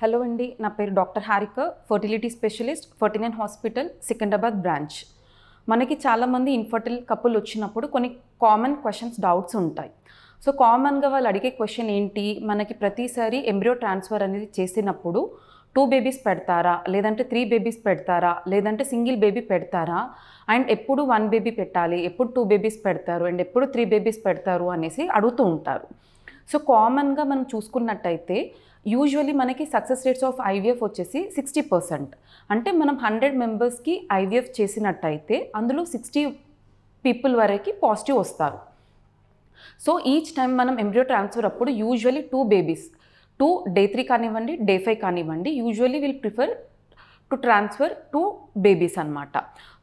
Hello అండి, నా పేరు doctor Harika, fertility specialist, 49 hospital, Secunderabad branch. మనకి చాలామంది ఇన్ఫర్టిల్ కపుల్ వచ్చినప్పుడు కొన్ని కామన్ క్వశ్చన్స్, డౌట్స్ ఉంటాయి. సో కామన్గా వాళ్ళు అడిగే క్వశ్చన్ ఏంటి, మనకి ప్రతిసారి ఎంబ్రియో ట్రాన్స్ఫర్ అనేది చేసినప్పుడు 2 బేబీస్ పెడతారా, లేదంటే 3 బేబీస్ పెడతారా, లేదంటే సింగిల్ బేబీ పెడతారా, అండ్ ఎప్పుడు 1 బేబీ పెట్టాలి, ఎప్పుడు 2 బేబీస్ పెడతారు, అండ్ ఎప్పుడు 3 బేబీస్ పెడతారు అనేసి అడుగుతూ ఉంటారు. సో కామన్గా మనం చూసుకున్నట్టయితే యూజువల్లీ మనకి సక్సెస్ రేట్స్ ఆఫ్ ఐవీఎఫ్ వచ్చేసి 60%. అంటే మనం 100 మెంబర్స్కి ఐవీఎఫ్ చేసినట్టయితే అందులో 60 పీపుల్ వరకు పాజిటివ్ వస్తారు. సో ఈచ్ టైం మనం ఎంబ్రియో ట్రాన్స్ఫర్ అప్పుడు యూజువల్లీ 2 బేబీస్, డే 3 కానివ్వండి, డే 5 కానివ్వండి, usually will prefer to transfer 2 babies అనమాట.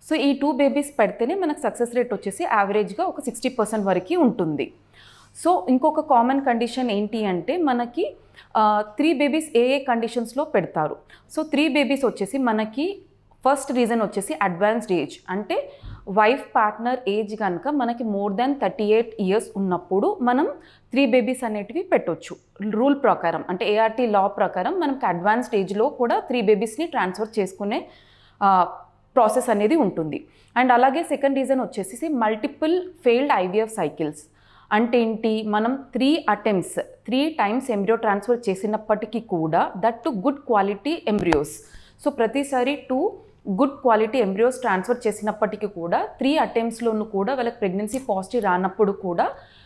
సో ఈ 2 బేబీస్ పెడితేనే మనకు సక్సెస్ రేట్ వచ్చేసి యావరేజ్గా ఒక 60% వరకు ఉంటుంది. సో ఇంకొక కామన్ కండిషన్ ఏంటి అంటే మనకి 3 బేబీస్ ఏ కండిషన్స్లో పెడతారు. సో 3 బేబీస్ వచ్చేసి మనకి ఫస్ట్ రీజన్ వచ్చేసి అడ్వాన్స్డ్ ఏజ్, అంటే వైఫ్ పార్ట్నర్ ఏజ్ కనుక మనకి మోర్ దాన్ 38 ఇయర్స్ ఉన్నప్పుడు మనం 3 బేబీస్ అనేటివి పెట్టవచ్చు. రూల్ ప్రకారం, అంటే ఏఆర్టీ లా ప్రకారం మనకి అడ్వాన్స్డ్ ఏజ్లో కూడా 3 బేబీస్ని ట్రాన్స్ఫర్ చేసుకునే ప్రాసెస్ అనేది ఉంటుంది. అండ్ అలాగే సెకండ్ రీజన్ వచ్చేసి మల్టిపుల్ ఫెయిల్డ్ ఐవీఎఫ్ సైకిల్స్. అంటే ఏంటి, మనం 3 టైమ్స్ ఎంబ్రియో ట్రాన్స్ఫర్ చేసినప్పటికీ కూడా that to good quality embryos. So ప్రతిసారి 2 గుడ్ క్వాలిటీ ఎంబ్రియోస్ ట్రాన్స్ఫర్ చేసినప్పటికీ కూడా 3 అటెంప్ట్స్లోనూ కూడా వాళ్ళకి ప్రెగ్నెన్సీ పాజిటివ్ రానప్పుడు కూడా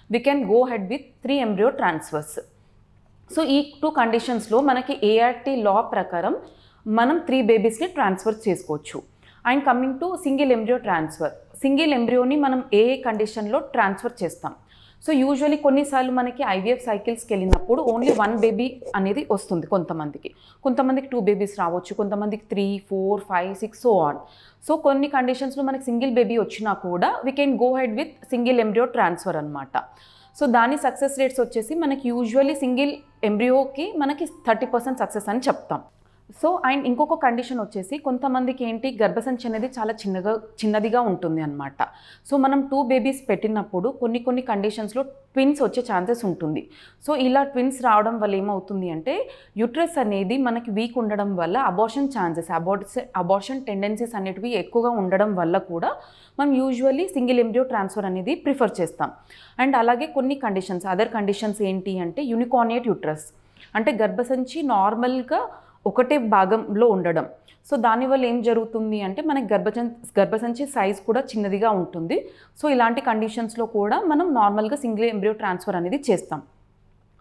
we can go head with 3 embryo transfers. So ఈ 2 కండిషన్స్లో మనకి ఏఆర్టీ లా ప్రకారం మనం 3 బేబీస్ని ట్రాన్స్ఫర్ చేసుకోవచ్చు. And coming to single embryo transfer, single ఎంబ్రియోని మనం ఏ కండిషన్లో ట్రాన్స్ఫర్ చేస్తాం. సో యూజువల్లీ కొన్నిసార్లు మనకి ఐవీఎఫ్ సైకిల్స్కి వెళ్ళినప్పుడు ఓన్లీ 1 బేబీ అనేది వస్తుంది కొంతమందికి 2 బేబీస్ రావచ్చు, కొంతమందికి 3, 4, 5, 6 సో ఆన్. సో కొన్ని కండిషన్స్లో మనకి సింగిల్ బేబీ వచ్చినా కూడా we can go head with single embryo transfer అనమాట. సో దాని సక్సెస్ రేట్స్ వచ్చేసి మనకి యూజువల్లీ సింగిల్ ఎంబ్రియోకి మనకి 30% సక్సెస్ అని చెప్తాం. సో అండ్ ఇంకొక కండిషన్ వచ్చేసి కొంతమందికి ఏంటి, గర్భసంచి అనేది చాలా చిన్నదిగా ఉంటుంది అనమాట. సో మనం 2 బేబీస్ పెట్టినప్పుడు కొన్ని కండిషన్స్లో ట్విన్స్ వచ్చే ఛాన్సెస్ ఉంటుంది. సో ఇలా ట్విన్స్ రావడం వల్ల ఏమవుతుంది అంటే యూట్రస్ అనేది మనకి వీక్ ఉండడం వల్ల అబార్షన్ ఛాన్సెస్, అబార్షన్ టెండెన్సీస్ అనేటివి ఎక్కువగా ఉండడం వల్ల కూడా మనం యూజువల్లీ సింగిల్ ఎంబ్రియో ట్రాన్స్ఫర్ అనేది ప్రిఫర్ చేస్తాం. అండ్ అలాగే కొన్ని కండిషన్స్, అదర్ కండిషన్స్ ఏంటి అంటే యూనికార్నియేట్ యూట్రస్, అంటే గర్భసంచి నార్మల్గా ఒకటే భాగంలో ఉండడం. సో దానివల్ల ఏం జరుగుతుంది అంటే మనకి గర్భసంచి సైజ్ కూడా చిన్నదిగా ఉంటుంది. సో ఇలాంటి కండిషన్స్లో కూడా మనం నార్మల్గా సింగిల్ ఎంబ్రియో ట్రాన్స్ఫర్ అనేది చేస్తాం.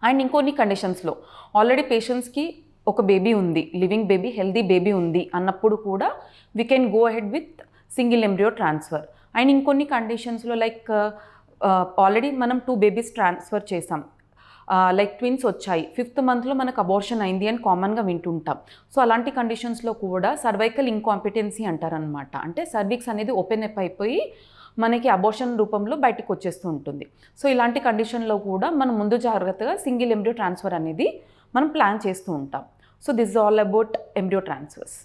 అండ్ ఇంకొన్ని కండిషన్స్లో ఆల్రెడీ పేషెంట్స్కి ఒక బేబీ ఉంది, లివింగ్ బేబీ, హెల్దీ బేబీ ఉంది అన్నప్పుడు కూడా we can go ahead with single embryo transfer. And ఇంకొన్ని కండిషన్స్లో లైక్ ఆల్రెడీ మనం 2 బేబీస్ ట్రాన్స్ఫర్ చేసాం, లైక్ ట్విన్స్ వచ్చాయి, 5th మంత్లో మనకు అబార్షన్ అయింది అని కామన్గా వింటుంటాం. సో అలాంటి కండిషన్స్లో కూడా సర్వైకల్ ఇంకాంపిటెన్సీ అంటారనమాట. అంటే సర్విక్స్ అనేది ఓపెన్ అప్ అయిపోయి మనకి అబార్షన్ రూపంలో బయటకు వచ్చేస్తూ ఉంటుంది. సో ఇలాంటి కండిషన్లో కూడా మనం ముందు జాగ్రత్తగా సింగిల్ ఎంబ్రియో ట్రాన్స్ఫర్ అనేది మనం ప్లాన్ చేస్తూ ఉంటాం. So this is all about embryo transfers.